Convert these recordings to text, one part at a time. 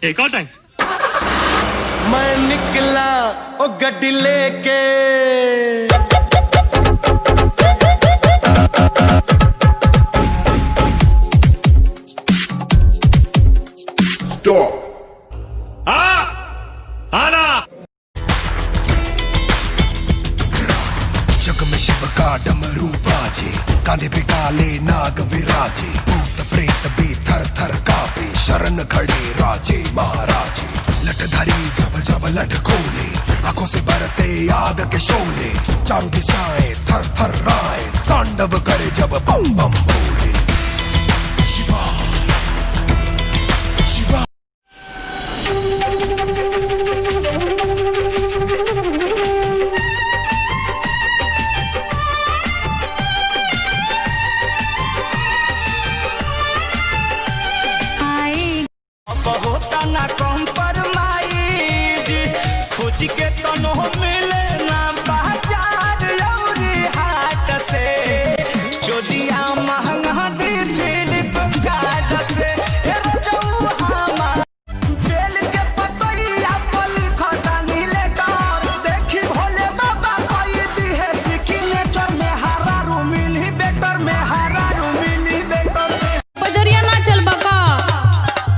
एक और टाइम। मैं निकला ओ गड्डी लेके, जग में शिव का डमरू बाजे, कांधे पे काले नाग विराजे, भूत प्रेत भी थर थर कापे, शरण खड़े राजे महाराजे। लटधारी जब जब लट खोले, आंखों से बरसे आग के शोले, चारों दिशाएं थर थर राए, तांडव करे जब बम बम बोले। शिवा शिवा ना कम पर खोज के तनो मिले ना बाजार लौरी हाट से, चोरिया महंगा दी फिलिप गाड से, बेल के पतैया पली खटा नीले कर, देखी भोले बाबा कोई दी है सिग्नेचर में, हारा रू मिली बेटर में, हारा रू मिली बेटर में। बजरिया ना चल बका,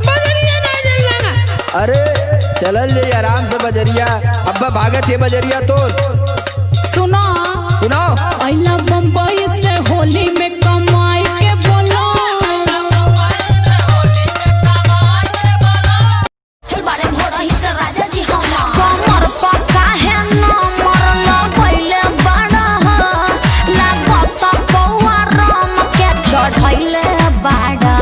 बजरिया ना चल बका। अरे चलल जे आराम से बजरिया, अब्बा भागत है बजरिया तो सुनो सुनाओ। अइला बम्बई से होली में कमाई के बोलो, चल बारे घोड़ा ही से राजा जी हम कमर पक्का है ना मरला पहले बड़ा लागत पौआ राम के चढ़ैले बड़ा।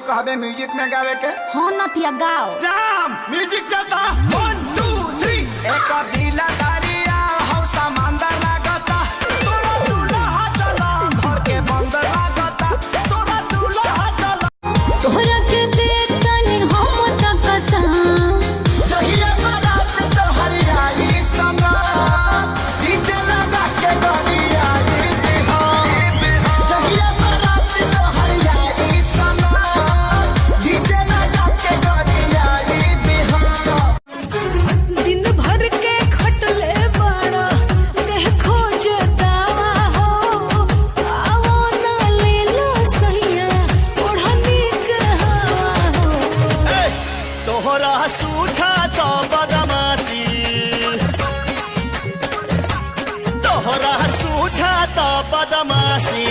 कहबे म्यूजिक में गावे के हाँ नतिया गाओ शाम म्यूजिक चलता 1 2 3 एक दिला दारिया हम समंदर लागता, तोरा दूल्हा चला घर के बंदर लागता, तोरा दूल्हा चला तोरा के दे तनी हम त कसम, जहिया बारात तो हरियाई समा, डीजे लगा के गरियाई बिहार, जहिया बारात तो हरियाई समा, डीजे लगा के गरियाई बिहार। दिन भर के खटले बड़ा देखो जतावा हो, आवो ना ले लो सैया ओढ़नी के हवा हो। तोहरा सूझा तो बदमाशी, तोहरा सूझा तो बदमाशी,